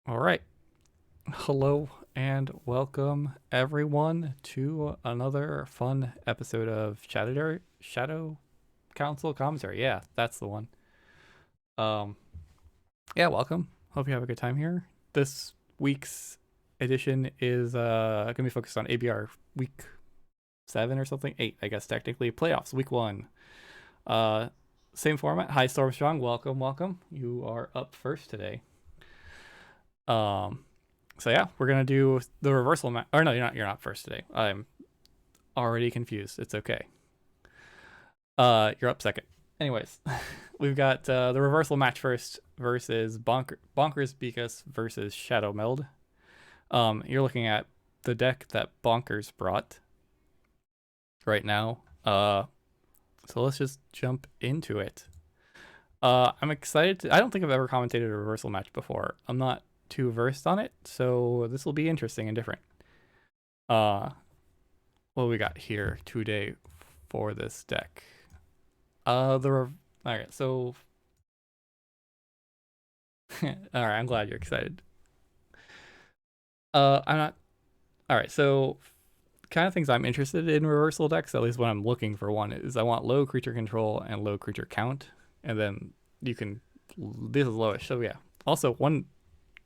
All right. Hello and welcome everyone to another fun episode of Shadow Council Commentary. Yeah, that's the one. Um yeah, welcome. Hope you have a good time here. This week's edition is going to be focused on ABR week 7 or something. 8, I guess technically. Playoffs week 1. Uh Same format. Hi Stormstrong, welcome. You are up first today. Um So yeah, we're gonna do the reversal match. Or no, you're not first today. I'm already confused. It's okay. You're up second. Anyways, we've got the reversal match first versus BonkersBeekus versus Shadowmeld. You're looking at the deck that Bonkers brought right now. So let's just jump into it. I'm excited I don't think I've ever commentated a reversal match before. I'm not too versed on it, so this will be interesting and different. Uh, what we got here today for this deck? All right. So, all right. I'm glad you're excited. I'm not. All right. So, kind of things I'm interested in reversal decks, at least when I'm looking for one, is I want low creature control and low creature count, and then you can. This is lowest. So yeah. Also, one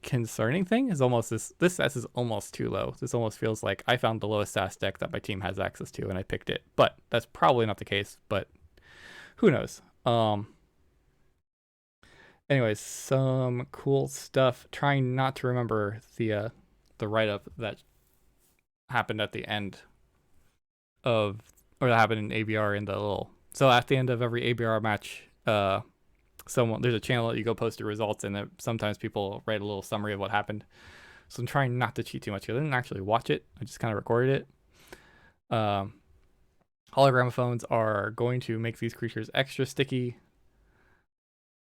concerning thing is almost this S is almost too low. This almost feels like I found the lowest SAS deck that my team has access to and I picked it. But that's probably not the case, but who knows? Anyways, some cool stuff. Trying not to remember the write up that happened at the end of or that happened in ABR in the little. So at the end of every ABR match, someone there's a channel that you go post your results, and sometimes people write a little summary of what happened. So I'm trying not to cheat too much because I didn't actually watch it. I just kind of recorded it. Hologramophones are going to make these creatures extra sticky.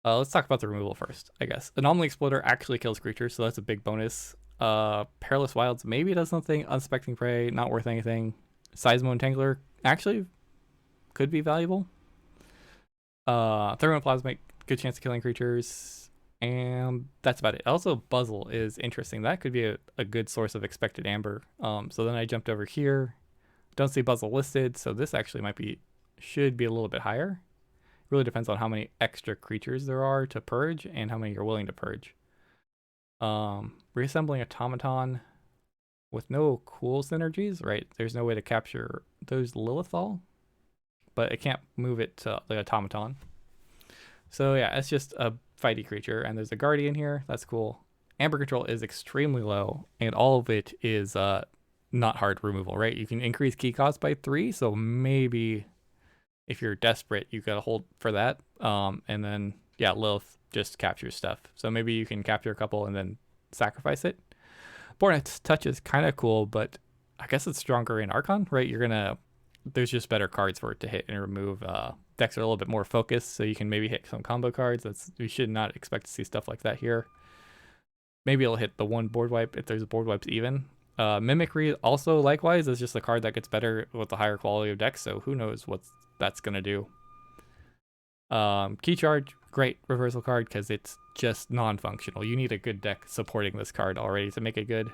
Let's talk about the removal first, I guess. Anomaly Exploder actually kills creatures, so that's a big bonus. Perilous Wilds maybe does something. Unsuspecting Prey, not worth anything. Seismo Entangler actually could be valuable. Thermoplasmic, good chance of killing creatures. And that's about it. Also, Buzzle is interesting. That could be a good source of expected amber. So then I jumped over here. Don't see Buzzle listed, so this actually should be a little bit higher. Really depends on how many extra creatures there are to purge and how many you're willing to purge. Reassembling Automaton with no cool synergies, right? There's no way to capture those Lilithal, but it can't move it to the Automaton. So yeah, it's just a fighty creature, and there's a Guardian here. That's cool. Amber control is extremely low, and all of it is not hard removal, right? You can increase key cost by 3, so maybe if you're desperate, you gotta hold for that. And then yeah, Lilith just captures stuff. So maybe you can capture a couple and then sacrifice it. Bornet's Touch is kind of cool, but I guess it's stronger in Archon, right? There's just better cards for it to hit and remove. Decks are a little bit more focused, so you can maybe hit some combo cards. We should not expect to see stuff like that here. Maybe it'll hit the one board wipe if there's board wipes even. Mimicry also likewise is just a card that gets better with the higher quality of decks, so who knows what that's gonna do. Key Charge, great reversal card because it's just non-functional. You need a good deck supporting this card already to make it good.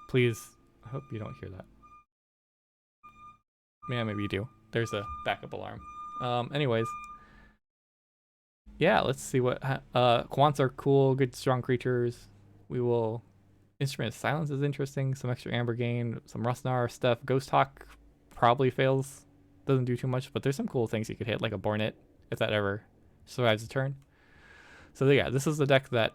Please, I hope you don't hear that. Yeah, maybe you do. There's a backup alarm. Anyways, yeah, let's see what Quants are cool, good strong creatures. We will Instrument of Silence is interesting. Some extra Amber gain, some Rustnar stuff. Ghost Hawk probably fails. Doesn't do too much, but there's some cool things you could hit, like a Bornet, if that ever survives a turn. So yeah, this is the deck that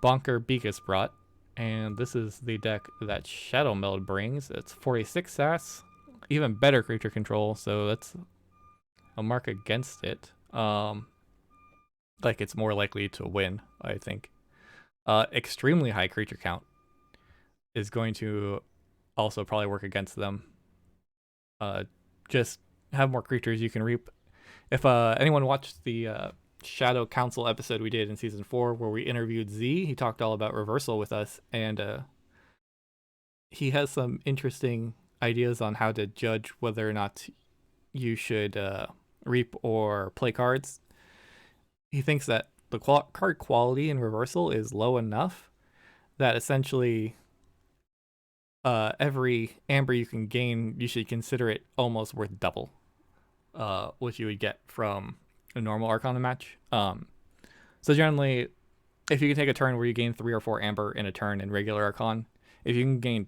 BonkersBeekus brought, and this is the deck that Shadowmeld brings. It's 46 SAS, even better creature control, so that's a mark against it. Like it's more likely to win, I think. Extremely high creature count is going to also probably work against them. Just have more creatures you can reap. If anyone watched the Shadow Council episode we did in season 4 where we interviewed Z, he talked all about reversal with us, and he has some interesting ideas on how to judge whether or not you should reap or play cards. He thinks that the card quality in reversal is low enough that essentially every amber you can gain, you should consider it almost worth double what you would get from a normal Arcana match. So generally, if you can take a turn where you gain 3 or 4 amber in a turn in regular Arcana, if you can gain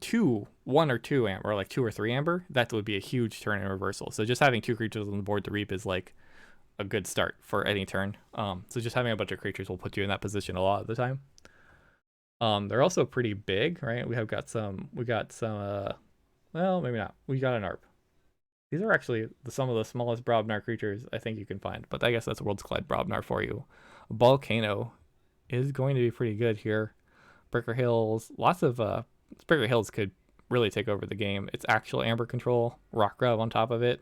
1 or 2 amber, or like 2 or 3 amber, that would be a huge turn in reversal. So just having 2 creatures on the board to reap is like a good start for any turn. So just having a bunch of creatures will put you in that position a lot of the time. They're also pretty big, right? We got some, well, maybe not. We got an ARP. These are actually some of the smallest Brobnar creatures I think you can find, but I guess that's Worlds Collide Brobnar for you. Volcano is going to be pretty good here. Breaker Hills, lots of Breaker Hills could really take over the game. It's actual amber control, Rock Grub on top of it.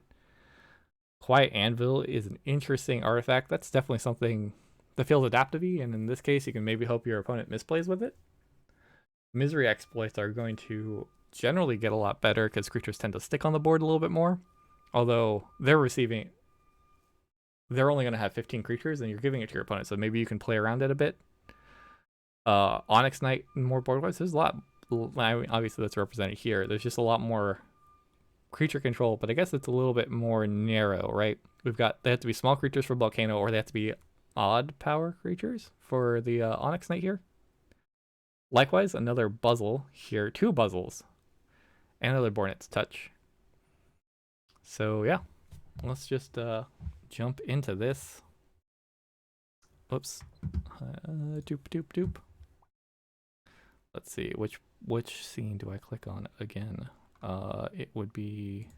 Quiet Anvil is an interesting artifact. That's definitely something that feels adaptive-y, and in this case, you can maybe hope your opponent misplays with it. Misery exploits are going to generally get a lot better because creatures tend to stick on the board a little bit more. Although they're only going to have 15 creatures, and you're giving it to your opponent, so maybe you can play around it a bit. Onyx Knight and more board-wise, there's a lot. Obviously, that's represented here. There's just a lot more creature control, but I guess it's a little bit more narrow, right? They have to be small creatures for Volcano, or they have to be odd power creatures for the Onyx Knight here. Likewise, another Buzzle here, 2 Buzzles, and another Bornet's Touch. So yeah, let's just jump into this. Oops. Doop. Let's see, which scene do I click on again? It would be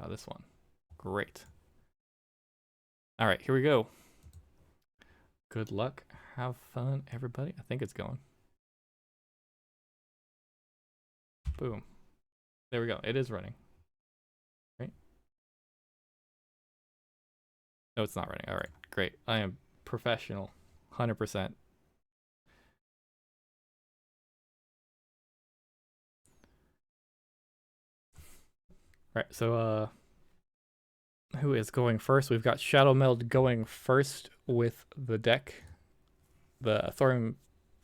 this one. Great. All right, here we go. Good luck. Have fun, everybody. I think it's going. Boom. There we go. It is running. Right? No, it's not running. All right, great. I am professional, 100%. Right, so who is going first? We've got Shadowmeld going first with the deck. The Thorium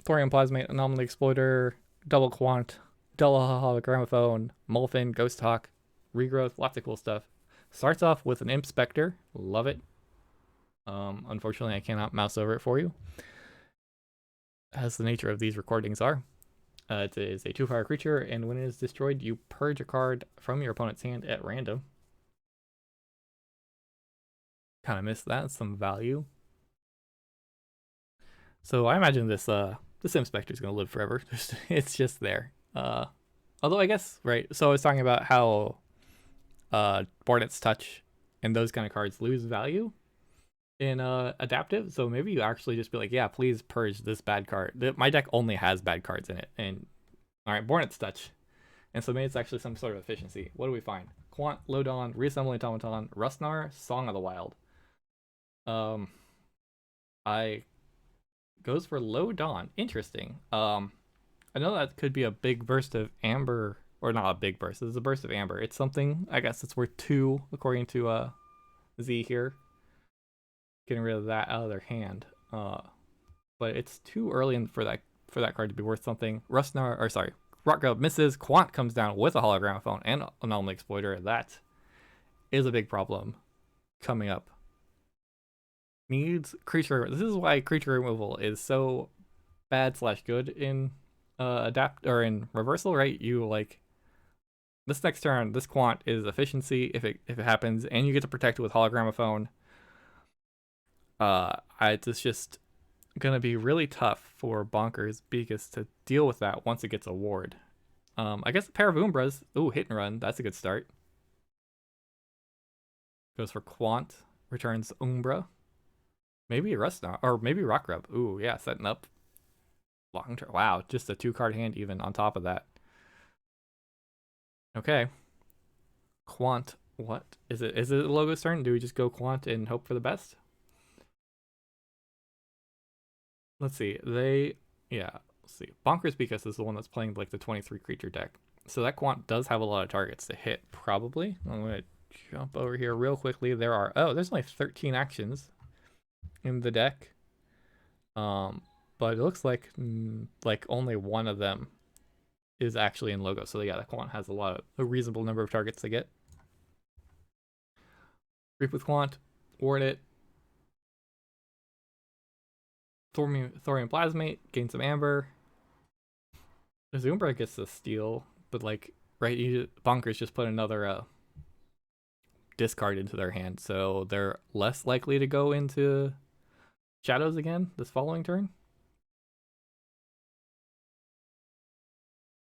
Plasmate, Anomaly Exploiter, Double Quant, Double Hologramophone, Molfin, Ghost Hawk, Regrowth, lots of cool stuff. Starts off with an Imp Spectre. Love it. Unfortunately, I cannot mouse over it for you, as the nature of these recordings are. It is a 2-power creature, and when it is destroyed, you purge a card from your opponent's hand at random. Kind of missed that. Some value. So I imagine this Imp Spectre is going to live forever. It's just there. Although I guess, right, so I was talking about how Bornet's Touch and those kind of cards lose value in adaptive, so maybe you actually just be like, yeah, please purge this bad card. My deck only has bad cards in it, and all right, Bornet's Touch, and so maybe it's actually some sort of efficiency. What do we find? Quant, Lodon, Reassembling Automaton, Rustnar, Song of the Wild. I goes for Lodon. Interesting. I know that could be a big burst of amber, or not a big burst. It's a burst of amber. It's something. I guess it's worth 2 according to Z here. Getting rid of that out of their hand. But it's too early for that card to be worth something. Rock Grub misses. Quant comes down with a Hologramophone and Anomaly Exploiter. That is a big problem coming up. Needs creature. This is why creature removal is so bad/good in adapt or in reversal, right? You like this next turn, this Quant is efficiency if it happens, and you get to protect it with Hologramophone. It's just gonna be really tough for BonkersBeekus to deal with that once it gets a ward. I guess a pair of Umbras. Ooh, hit and run. That's a good start. Goes for Quant, returns Umbra. Maybe Rustnar, or maybe Rock Grub. Ooh, yeah, setting up long term. Wow, just a 2-card hand even on top of that. Okay. Quant, what? Is it Logo's turn? Do we just go Quant and hope for the best? Let's see. Let's see. BonkersBeekus is the one that's playing like the 23 creature deck. So that Quant does have a lot of targets to hit, probably. I'm going to jump over here real quickly. There's only 13 actions in the deck. But it looks like only one of them is actually in logo. So yeah, the quant has a reasonable number of targets to get. Reap with quant, ward it. Thorium Plasmate, gain some amber. Zumbra gets the steal, but like, right, Bonkers just put another discard into their hand, so they're less likely to go into shadows again this following turn.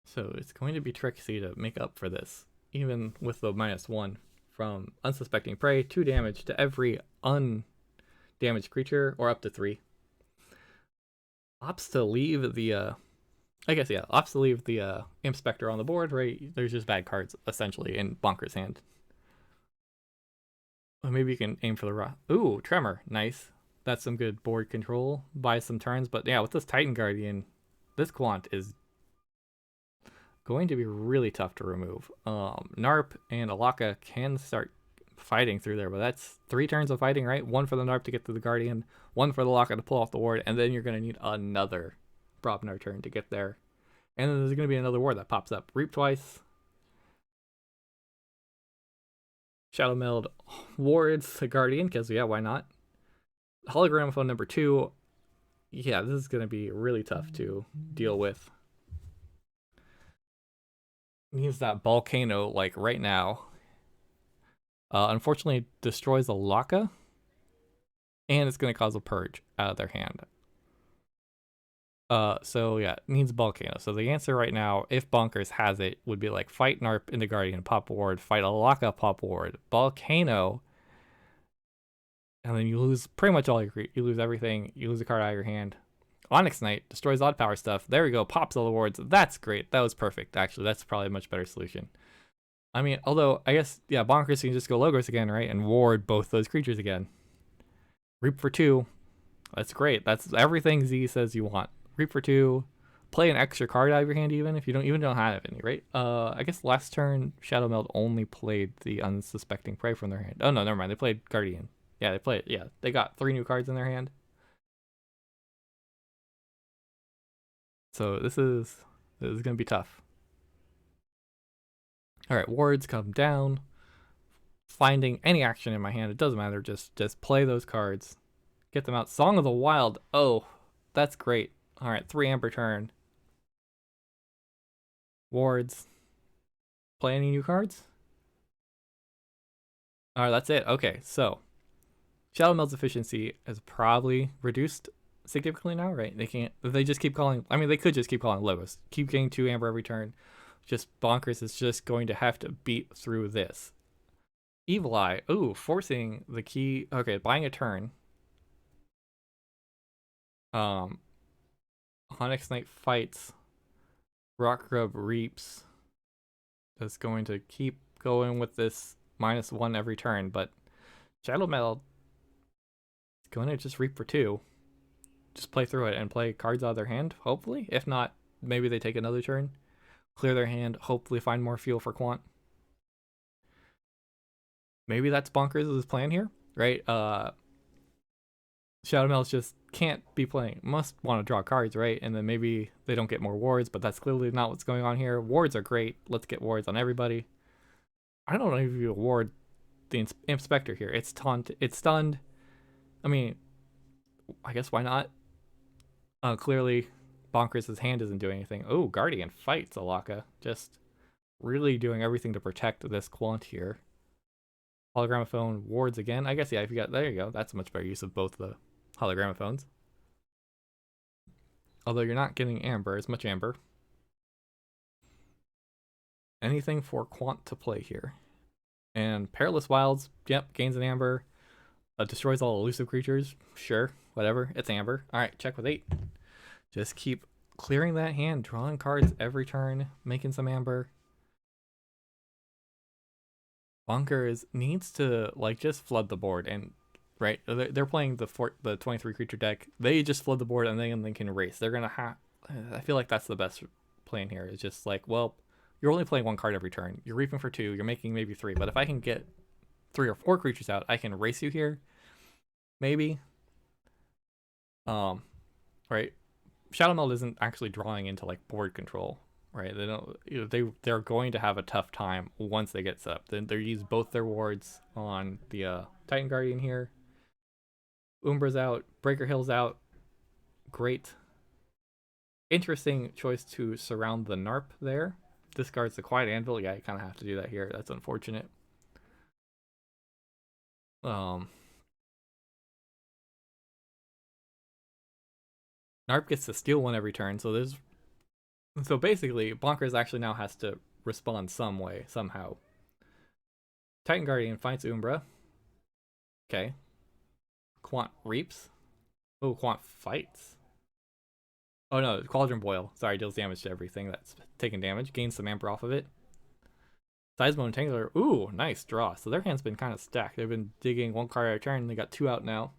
So it's going to be tricky to make up for this, even with the -1 from unsuspecting prey, 2 damage to every undamaged creature, or up to 3. Opts to leave the opts to leave the Imp Spectre on the board, right? There's just bad cards essentially in Bonker's hand. Well, maybe you can aim for the rock. Ooh, Tremor, nice. That's some good board control. Buy some turns, but yeah, with this Titan Guardian, this quant is going to be really tough to remove. Narp and Alaka can start fighting through there, but that's 3 turns of fighting, right? 1 for the Narp to get to the Guardian, 1 for the Alaka to pull off the ward, and then you're going to need another Brobnar turn to get there. And then there's going to be another ward that pops up. Reap twice. Shadowmeld wards the Guardian, because yeah, why not? Hologramophone number 2. Yeah, this is going to be really tough to deal with. Needs that Volcano like right now. Unfortunately, destroys a Laka, and it's going to cause a purge out of their hand. So yeah, it needs Volcano. So the answer right now, if Bonkers has it, would be like fight Narp into Guardian, pop ward, fight a Laka, pop ward, Volcano, and then you lose pretty much all you lose everything. You lose a card out of your hand. Onyx Knight destroys odd power stuff. There we go, pops all the wards. That's great. That was perfect. Actually, that's probably a much better solution. I mean, although I guess yeah, Bonkers can just go Logos again, right, and ward both those creatures again. Reap for 2. That's great. That's everything Z says you want. Reap for 2. Play an extra card out of your hand even if you don't have any, right? I guess last turn Shadowmeld only played the unsuspecting prey from their hand. Oh no, never mind. They played Guardian. Yeah, they played. Yeah, they got 3 new cards in their hand. So this is gonna be tough. All right, wards come down. Finding any action in my hand, it doesn't matter. Just play those cards, get them out. Song of the Wild. Oh, that's great. All right, 3 amber turn. Wards. Play any new cards? All right, that's it. Okay, so Shadowmeld's efficiency is probably reduced significantly now, right? They can't. They just keep calling. I mean, they could just keep calling Logos. Keep getting 2 amber every turn. Just Bonkers is just going to have to beat through this. Evil Eye. Ooh, forcing the key. Okay, buying a turn. Onyx Knight fights. Rock Grub reaps. That's going to keep going with this -1 every turn, but Shadowmeld is going to just reap for 2. Just play through it and play cards out of their hand, hopefully. If not, maybe they take another turn, clear their hand, hopefully find more fuel for quant. Maybe that's Bonkers' plan here, right? Shadowmeld just can't be playing, must want to draw cards, right? And then maybe they don't get more wards, but that's clearly not what's going on here. Wards are great. Let's get wards on everybody. I don't know if you award the Imp Spectre here. It's stunned. I mean, I guess why not? Clearly, Bonkers' hand isn't doing anything. Oh, Guardian fights Alaka. Just really doing everything to protect this quant here. Hologramophone wards again. I guess, yeah, if you got, there you go. That's a much better use of both the hologramophones. Although you're not getting amber, as much amber. Anything for quant to play here. And Perilous Wilds, yep, gains an amber. Destroys all elusive creatures. Sure, whatever. It's amber. Alright, check with 8. Just keep clearing that hand, drawing cards every turn, making some amber. Bonkers needs to like just flood the board, and right, they're playing the 23 creature deck. They just flood the board and then they can race. They're gonna have. I feel like that's the best plan here. It's just like, well, you're only playing one card every turn. You're reaping for 2. You're making maybe 3. But if I can get 3 or 4 creatures out, I can race you here. Maybe. Right. Shadowmeld isn't actually drawing into like board control, right? They don't. They're going to have a tough time once they get set up. Then they use both their wards on the Titan Guardian here. Umbra's out. Breaker Hill's out. Great. Interesting choice to surround the Narp there. Discards the Quiet Anvil. Yeah, you kind of have to do that here. That's unfortunate. Narp gets to steal 1 every turn, so basically Bonkers actually now has to respond some way, somehow. Titan Guardian fights Umbra. Okay. Quant reaps. Oh, Quant fights. Oh no, Cauldron Boil. Sorry, deals damage to everything that's taking damage. Gains some amber off of it. Seismo Entangler. Ooh, nice draw. So their hand's been kind of stacked. They've been digging 1 card at a turn. They got 2 out now.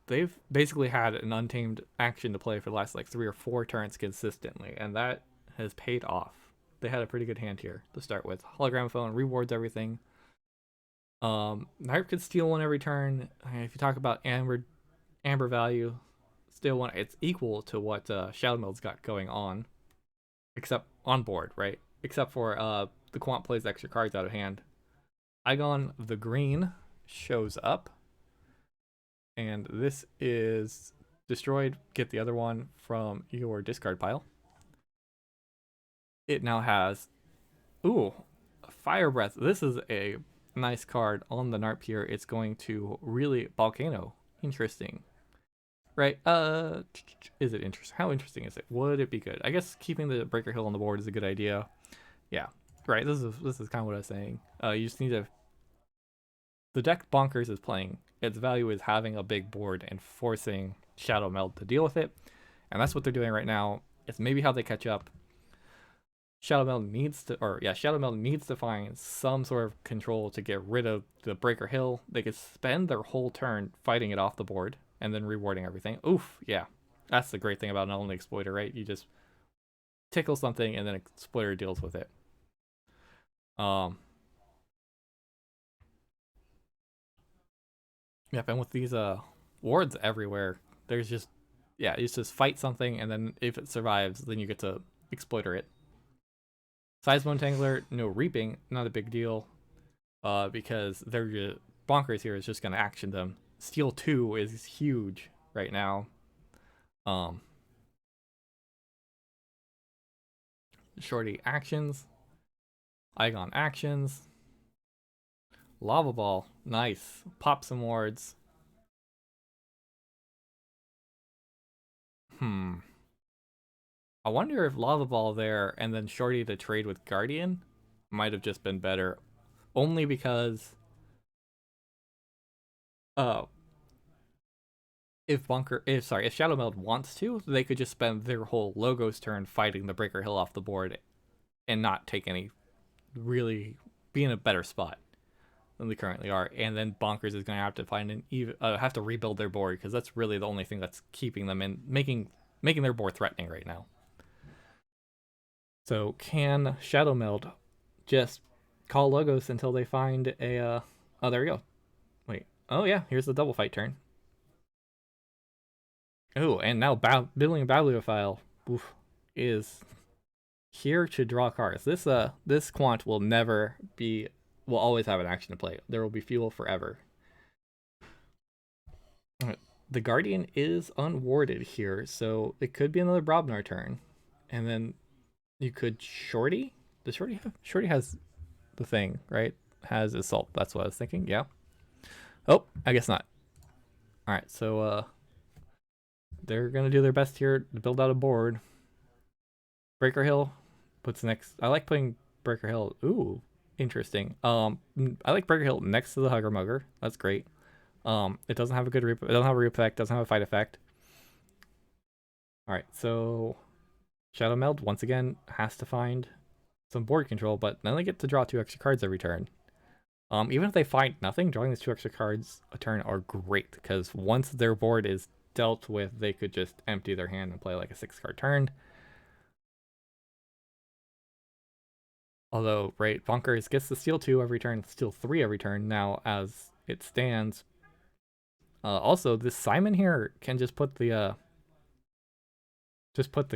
They've basically had an untamed action to play for the last like 3 or 4 turns consistently, and that has paid off. They had a pretty good hand here to start with. Hologram Phone rewards everything. Narp could steal 1 every turn. If you talk about amber value, steal 1. It's equal to what Shadowmeld's got going on, except on board, right? Except for the Quant plays extra cards out of hand. Igon the Green shows up, and this is destroyed. Get the other one from your discard pile. It now has, ooh, Fire Breath. This is a nice card on the Narp here. It's going to really Volcano. Interesting. Right. Is it interesting? How interesting is it? Would it be good? I guess keeping the Breaker Hill on the board is a good idea. Yeah. Right. This is kind of what I was saying. You just need to. The deck Bonkers is playing. Its value is having a big board and forcing Shadowmeld to deal with it, and that's what they're doing right now. It's maybe how they catch up. Shadowmeld needs to find some sort of control to get rid of the Breaker Hill. They could spend their whole turn fighting it off the board and then rewarding everything. Oof, yeah. That's the great thing about an only exploiter, right? You just tickle something and then exploiter deals with it. Yep, and with these wards everywhere, there's just it's just fight something, and then if it survives, then you get to exploiter it. Seismo Entangler, no reaping, not a big deal, because they're Bonkers here is just gonna action them. Steal 2 is huge right now. Shorty actions, Igon actions, Lava Ball, nice. Pop some wards. I wonder if Lava Ball there and then Shorty to trade with Guardian might have just been better. Only because if Shadowmeld wants to, they could just spend their whole Logos turn fighting the Breaker Hill off the board and not take any, really be in a better spot than they currently are. And then Bonkers is going to have to have to rebuild their board, because that's really the only thing that's keeping them in, making their board threatening right now. So can Shadowmeld just call Logos until they find a oh, there we go. Wait. Oh yeah, here's the double fight turn. Oh, and now building a bibliophile is here to draw cards. This Quant will always have an action to play. There will be fuel forever. The Guardian is unwarded here, so it could be another Brobnar turn. And then you could Shorty? Does Shorty have? Shorty has the thing, right? Has Assault. That's what I was thinking. Yeah. Oh, I guess not. Alright, so they're gonna do their best here to build out a board. Breaker Hill puts next. I like putting Breaker Hill. Ooh, interesting. I like Breaker Hill next to the Hugger Mugger. That's great. It doesn't have a good it doesn't have a reap effect. Doesn't have a fight effect. All right, so Shadowmeld once again has to find some board control, but then they get to draw 2 extra cards every turn. Even if they find nothing, drawing these 2 extra cards a turn are great, because once their board is dealt with, they could just empty their hand and play like a 6-card turn. Although, right, Bonkers gets to steal 2 every turn, steal 3 every turn now as it stands. Also, this Simon here can just put the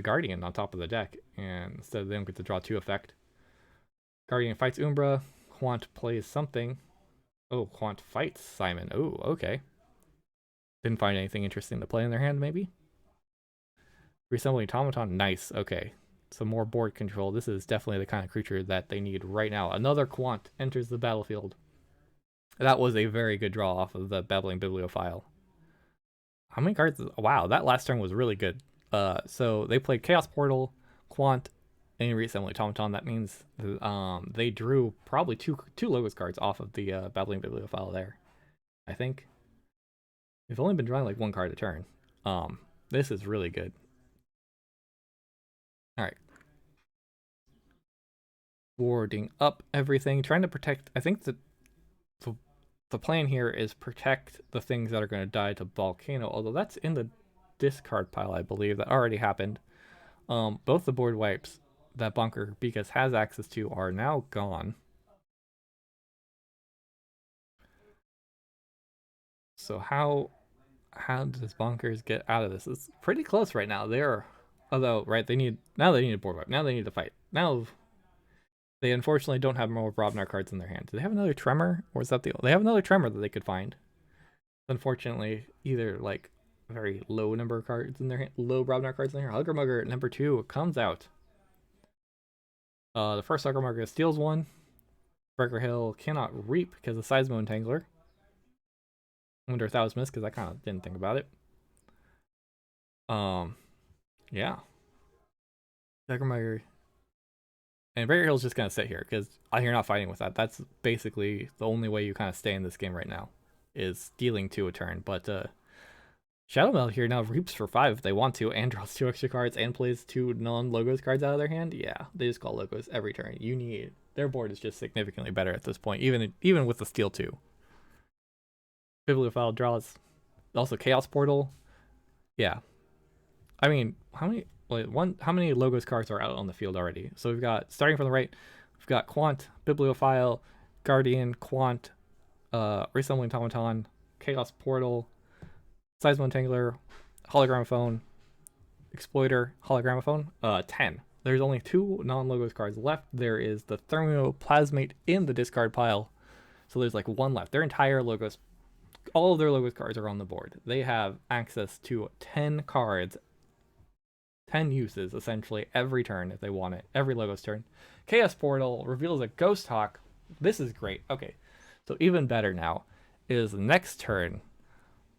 Guardian on top of the deck, and instead of them get to draw 2 effect. Guardian fights Umbra. Quant plays something. Oh, Quant fights Simon. Oh, okay. Didn't find anything interesting to play in their hand, maybe? Reassembling Automaton. Nice. Okay. Some more board control. This is definitely the kind of creature that they need right now. Another Quant enters the battlefield. That was a very good draw off of the Babbling Bibliophile. How many cards? Wow, that last turn was really good. So they played Chaos Portal, Quant, and Reassembly Automaton. That means they drew probably two Logos cards off of the Babbling Bibliophile there. I think. They've only been drawing like 1 card a turn. This is really good. All right. Warding up everything, trying to protect. I think the plan here is protect the things that are going to die to Volcano, although that's in the discard pile, I believe. That already happened. Both the board wipes that BonkersBeekus has access to are now gone. So how does Bonkers get out of this? It's pretty close right now. They're, although, right, they need a board wipe. Now they need to fight. Now they unfortunately don't have more Brobnar cards in their hand. Do they have another Tremor? Or is that they have another Tremor that they could find? Unfortunately, either like very low number of cards in their hand, low Brobnar cards in their hand. Huggermugger number 2 comes out. The first Huggermugger steals 1. Breaker Hill cannot reap because of Seismo Entangler. I wonder if that was missed because I kind of didn't think about it. Yeah. Huggermugger. And Breaker Hill's just going to sit here because you're not fighting with that. That's basically the only way you kind of stay in this game right now is stealing 2 a turn. But Shadowmeld here now reaps for 5 if they want to, and draws 2 extra cards and plays 2 non-Logos cards out of their hand. Yeah, they just call Logos every turn. Their board is just significantly better at this point, even with the steal 2. Bibliophile draws also Chaos Portal. Yeah, I mean, how many Logos cards are out on the field already? So we've got, starting from the right, we've got Quant, Bibliophile, Guardian, Quant, Reassembling Automaton, Chaos Portal, Seismo Entangler, Hologramophone, Exploiter, Hologramophone. 10. There's only 2 non-Logos cards left. There is the Thermoplasmate in the discard pile. So there's like 1 left. Their entire Logos, all of their Logos cards are on the board. They have access to 10 cards, 10 uses essentially every turn if they want it. Every Logos turn. Chaos Portal reveals a Ghost Hawk. This is great. Okay. So even better now is next turn.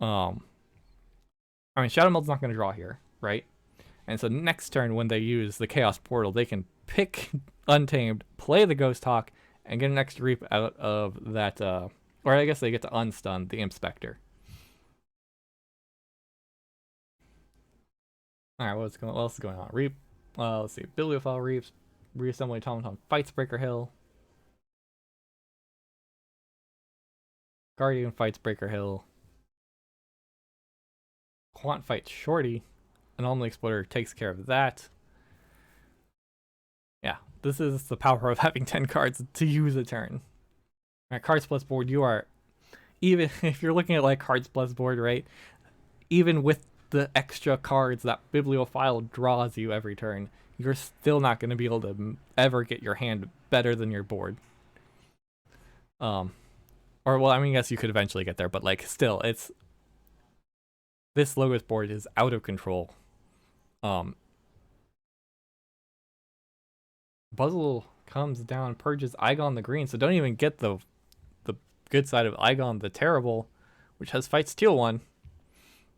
I mean, Shadowmeld's not going to draw here, right? And so next turn, when they use the Chaos Portal, they can pick Untamed, play the Ghost Hawk, and get an extra reap out of that, or I guess they get to unstun the Inspector. Alright, what else is going on? Reap, let's see, Bibliophile reaps, Reassembly Automaton fights Breaker Hill. Guardian fights Breaker Hill. Quant fights Shorty. Anomaly Exploiter takes care of that. Yeah, this is the power of having 10 cards to use a turn. All right, cards plus board, you are, even if you're looking at like cards plus board, right? Even with the extra cards that Bibliophile draws you every turn, you're still not going to be able to ever get your hand better than your board. Or well, I mean, yes, you could eventually get there, but like still, this Logos board is out of control. Buzzle comes down, purges Igon the green, so don't even get the good side of Igon the terrible, which has fight steal 1.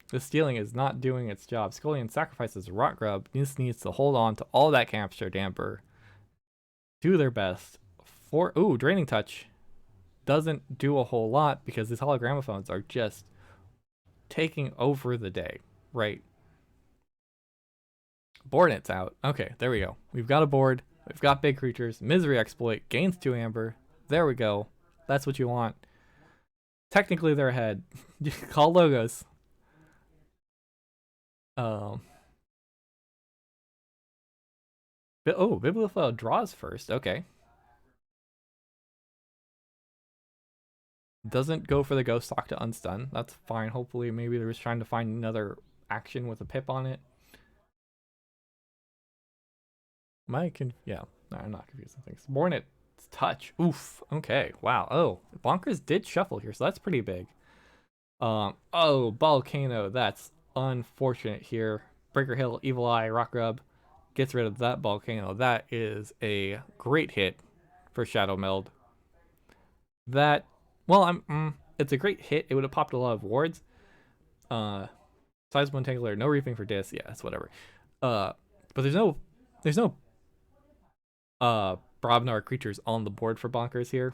The stealing is not doing its job. Scullion sacrifices Rot Grub. This needs to hold on to all that Campster Damper. Do their best. Draining Touch doesn't do a whole lot because these hologramophones are just taking over the day, right? Boardnet's out. Okay, there we go. We've got a board. We've got big creatures. Misery Exploit gains 2 amber. There we go. That's what you want. Technically, they're ahead. Call Logos. Bibliophile draws first. Okay. Doesn't go for the ghost talk to unstun. That's fine. Hopefully, maybe they're just trying to find another action with a pip on it. Yeah. No, I'm not confusing things. Born at touch. Oof. Okay. Wow. Oh, Bonkers did shuffle here, so that's pretty big. Oh, Volcano. That's unfortunate here. Breaker Hill, Evil Eye, Rock Rub gets rid of that Volcano. That is a great hit for Shadowmeld. That, well, it's a great hit. It would have popped a lot of wards. Sizable Entangler, no Reaping for Dis. Yeah, that's whatever. But there's no Brobnar creatures on the board for Bonkers here.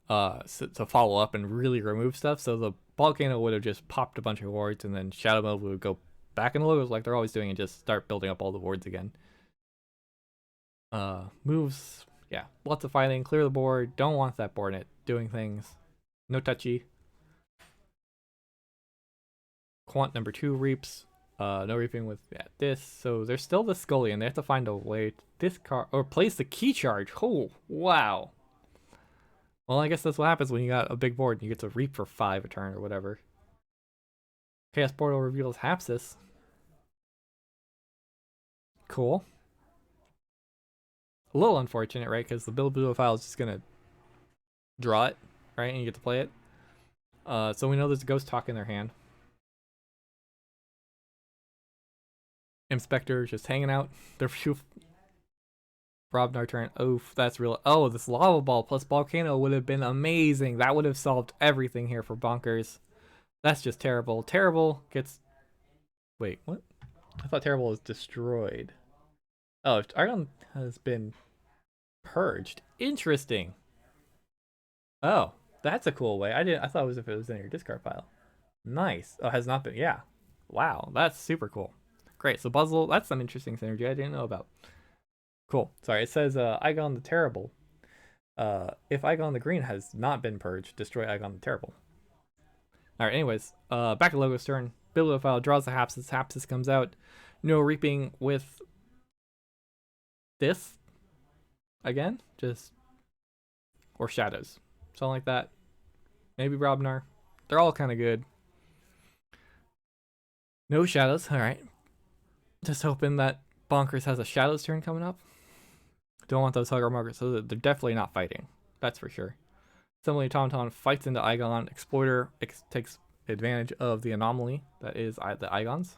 So, to follow up and really remove stuff. So the Volcano would have just popped a bunch of wards, and then Shadowmeld would go back in the logos like they're always doing and just start building up all the wards again. Moves, yeah, lots of fighting, clear the board, don't want that board it doing things. No touchy. Quant number 2 reaps. No reaping with this. So there's still the Scullion. They have to find a way to discard or place the key charge. Oh, wow. Well, I guess that's what happens when you got a big board and you get to reap for 5 a turn or whatever. Chaos Portal reveals Hapsis. Cool. A little unfortunate, right? Because the Bibliophile is just gonna draw it, right? And you get to play it. So we know there's a Ghost Talk in their hand. Inspector just hanging out. They're Brobnar turn. Oof, that's real. Oh, this Lava Ball plus Volcano would have been amazing. That would have solved everything here for Bonkers. That's just terrible. Terrible gets... Wait, what? I thought Terrible was destroyed. Oh, Argon has been purged. Interesting. Oh, that's a cool way. I thought it was if it was in your discard pile. Nice. Oh, has not been. Yeah. Wow, that's super cool. Great. So Buzzle, that's some interesting synergy I didn't know about. Cool. Sorry, it says Igon the Terrible. If Igon the Green has not been purged, destroy Igon the Terrible. Alright, anyways, back to Logo's turn. Bibliophile draws the Hapsis. Hapsis comes out. No reaping with this again. Just or shadows. Something like that. Maybe Brobnar. They're all kind of good. No shadows. Alright. Just hoping that Bonkers has a shadows turn coming up. Don't want those hugger muggers, so they're definitely not fighting. That's for sure. Similarly, Tauntaun fights into Igon. Exploiter takes advantage of the anomaly that is the Igons.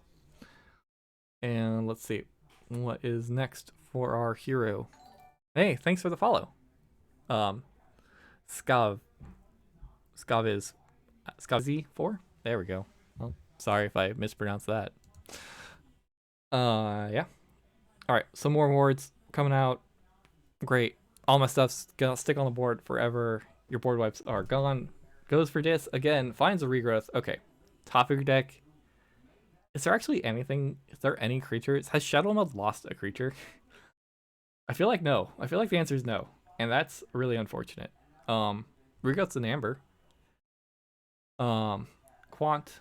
And let's see what is next for our hero. Hey, thanks for the follow. Scav is Z4. There we go. Well, sorry if I mispronounced that. Yeah. All right, some more wards coming out. Great. All my stuff's gonna stick on the board forever. Your board wipes are gone. Goes for dis again. Finds a regrowth. Okay. Top of your deck. Is there actually anything? Is there any creatures? Has Shadowmeld lost a creature? I feel like no. I feel like the answer is no, and that's really unfortunate. Regrowth's an amber. Quant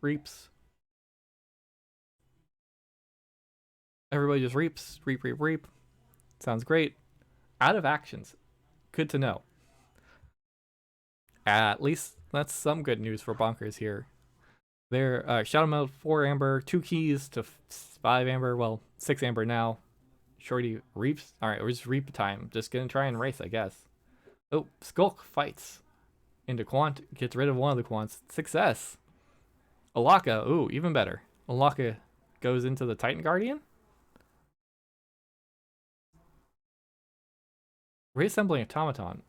reaps. Everybody just reaps. Reap. Sounds great. Out of actions. Good to know. At least that's some good news for Bonkers here. They're Shadowmeld 4 amber, 2 keys to 5 amber. Well, 6 amber now. Shorty reaps. All right, we're just reap time. Just gonna try and race, I guess. Oh, Skulk fights into Quant. Gets rid of one of the Quants. Success. Alaka. Ooh, even better. Alaka goes into the Titan Guardian. Reassembling Automaton.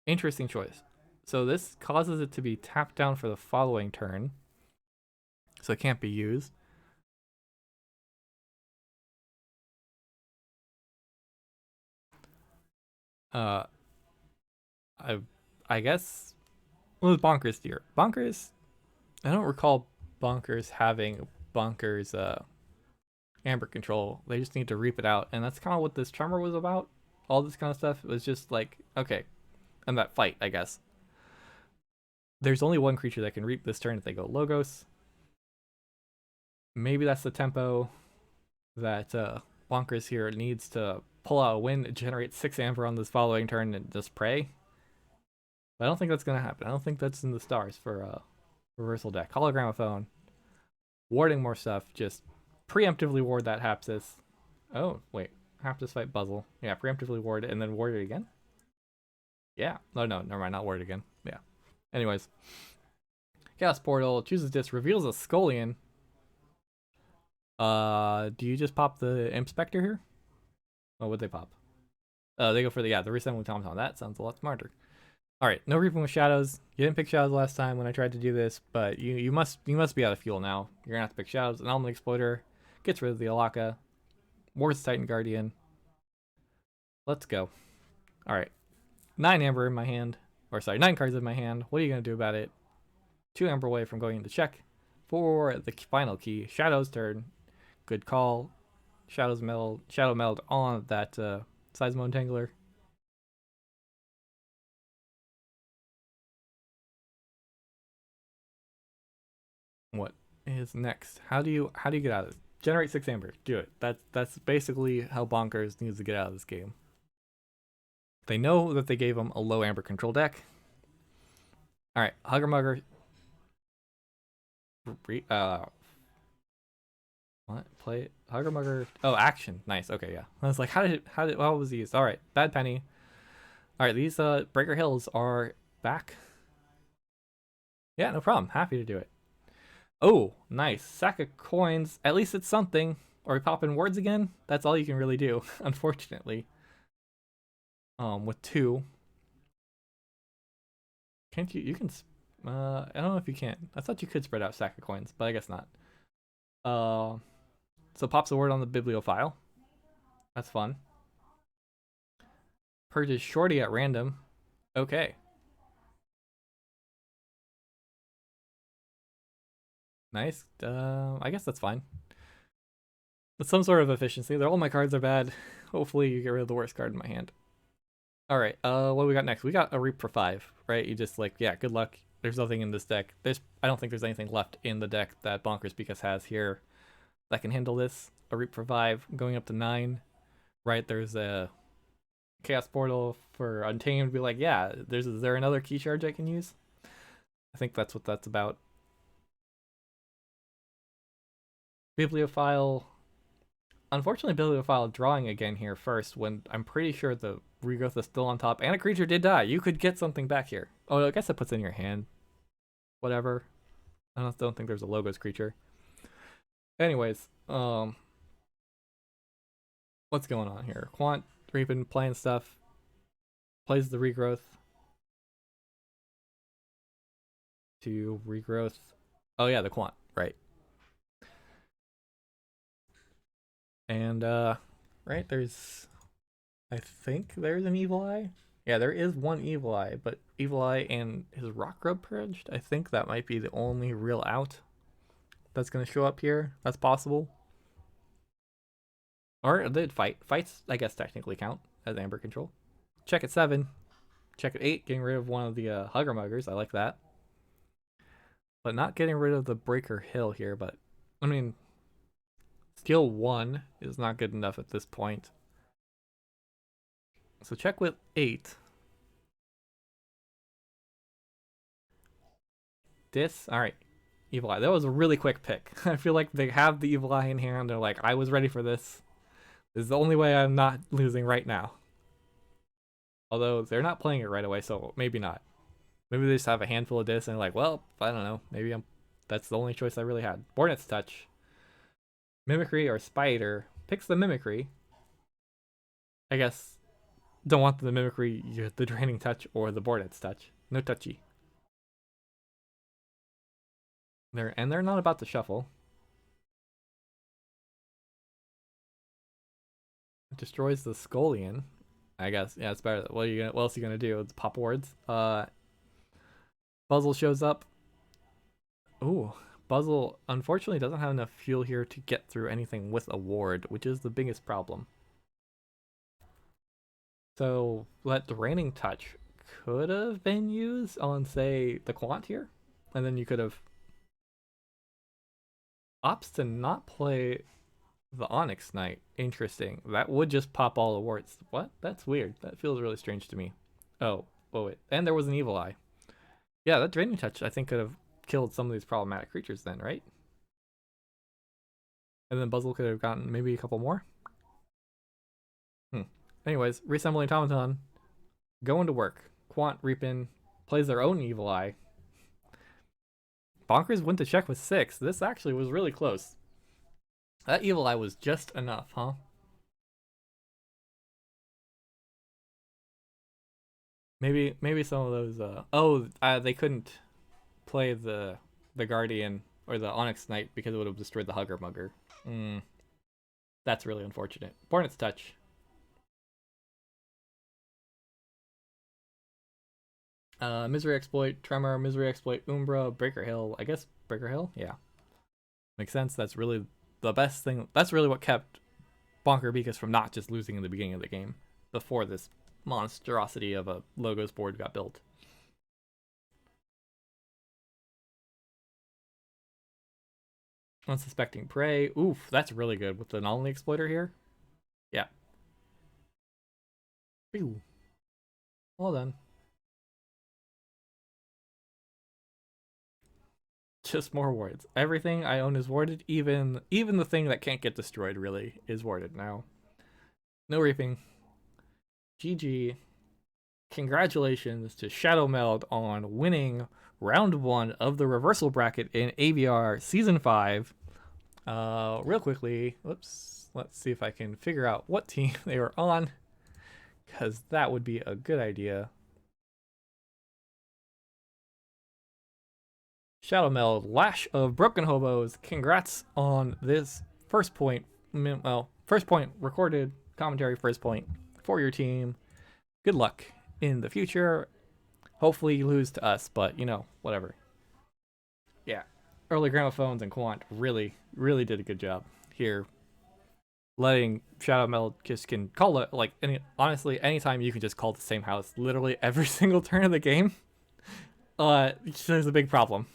Interesting choice. So this causes it to be tapped down for the following turn. So it can't be used. I guess with Bonkers here. Bonkers, I don't recall Bonkers having Bonkers amber control. They just need to reap it out, and that's kind of what this Tremor was about. All this kind of stuff. It was just like, okay, and that fight, I guess. There's only one creature that can reap this turn if they go Logos. Maybe that's the tempo that Bonkers here needs to pull out a win, generate 6 amber on this following turn, and just pray. But I don't think that's gonna happen. I don't think that's in the stars for reversal deck. Hologramophone, warding more stuff. Just preemptively ward that Hapsis. Oh wait, Hapsis fight Buzzle. Yeah, preemptively ward it and then ward it again. Yeah. Oh no, never mind. Not ward again. Yeah. Anyways, Chaos Portal chooses this, reveals a Scullion. Do you just pop the Inspector here? Oh, would they pop? They go for the Resembling Automaton. That sounds a lot smarter. All right, no Reaping with Shadows. You didn't pick Shadows last time when I tried to do this, but you must be out of fuel now. You're gonna have to pick Shadows. Anomaly Exploiter gets rid of the Alaka. Wards Titan Guardian. Let's go. All right, 9 Amber in my hand, or sorry, 9 cards in my hand. What are you gonna do about it? 2 Amber away from going into check for the final key. Shadows turn. Good call. Shadowmeld on that Seismo Entangler. What is next? How do you get out of it? Generate 6 Amber. Do it. That's basically how Bonkers needs to get out of this game. They know that they gave him a low Amber control deck. All right, Hugger Mugger. What? Play Hugger Mugger. Oh, action. Nice. Okay, yeah. I was like, how what was he used? All right, Bad Penny. All right, these Breaker Hills are back. Yeah, no problem. Happy to do it. Oh, nice. Sack of coins. At least it's something. Or we pop in wards again. That's all you can really do, unfortunately. With 2. Can't you? You can. I don't know if you can. I thought you could spread out sack of coins, but I guess not. So pops a word on the bibliophile. That's fun. Purges Shorty at random. Okay. Nice. I guess that's fine. With some sort of efficiency. All my cards are bad. Hopefully you get rid of the worst card in my hand. All right. What do we got next? We got a Reap for 5, right? You just like, yeah, good luck. There's nothing in this deck. I don't think there's anything left in the deck that BonkersBeekus has here that can handle this. A Reap for 5, going up to 9. Right? There's a Chaos Portal for Untamed. Be like, yeah, is there another key charge I can use? I think that's what that's about. Bibliophile. Unfortunately, Bibliophile drawing again here first when I'm pretty sure the regrowth is still on top and a creature did die. You could get something back here. Oh, I guess it puts in your hand. Whatever. I don't think there's a Logos creature. Anyways, what's going on here? Quant, Reaping, playing stuff. Plays the regrowth. To regrowth. Oh yeah, the Quant, right. And right, I think there's an Evil Eye. Yeah, there is one Evil Eye, but Evil Eye and his Rock Grub purged. I think that might be the only real out that's gonna show up here. That's possible. Or did fights? I guess technically count as Amber control. Check at 7. Check at 8. Getting rid of one of the Hugger Muggers. I like that. But not getting rid of the Breaker Hill here. But I mean, skill 1 is not good enough at this point. So check with 8. Alright. Evil Eye. That was a really quick pick. I feel like they have the Evil Eye in hand. They're like, I was ready for this. This is the only way I'm not losing right now. Although they're not playing it right away, so maybe not. Maybe they just have a handful of this and they're like, well, I don't know. Maybe that's the only choice I really had. Bornet's Touch. Mimicry or Spider. Picks the Mimicry. I guess don't want the Mimicry, the Draining Touch, or the Bornet's Touch. No touchy. They're not about to shuffle. It destroys the Scullion. I guess, yeah, it's better. What else are you gonna do? It's pop wards. Buzzle shows up. Ooh, Buzzle unfortunately doesn't have enough fuel here to get through anything with a ward, which is the biggest problem. So that Draining Touch could have been used on, say, the Quant here, and then you could have opts to not play the Onyx Knight. Interesting. That would just pop all the wards. What? That's weird. That feels really strange to me. Oh, Oh wait, and there was an evil eye. Yeah, that draining touch I think could have killed some of these problematic creatures then, right? And then Buzzle could have gotten maybe a couple more. Anyways, reassembling automaton, going to work. Quant Reapin plays their own evil eye. Bonkers went to check with 6. This actually was really close. That evil eye was just enough, huh? Maybe some of those they couldn't play the Guardian or the Onyx Knight because it would have destroyed the Hugger Mugger. That's really unfortunate. Hornet's Touch. Misery Exploit, Tremor, Misery Exploit, Umbra, Breaker Hill. I guess Breaker Hill? Yeah. Makes sense. That's really the best thing. That's really what kept BonkersBeekus from not just losing in the beginning of the game before this monstrosity of a logos board got built. Unsuspecting Prey. Oof, that's really good with the Anomaly Exploiter here. Yeah. Ew. Well done. Just more wards. Everything I own is warded. Even the thing that can't get destroyed really is warded now. No reaping. GG. Congratulations to Shadowmeld on winning round 1 of the reversal bracket in ABR season 5. Real quickly, let's see if I can figure out what team they were on, because that would be a good idea. Shadowmeld, Lash of Broken Hobos. Congrats on this first point. Well, first point recorded commentary, first point for your team. Good luck in the future. Hopefully you lose to us, but you know, whatever. Yeah. Early Gramophones and Quant really did a good job here. Letting Shadowmeld just can call it, like, honestly, anytime you can just call the same house literally every single turn of the game, there's a big problem.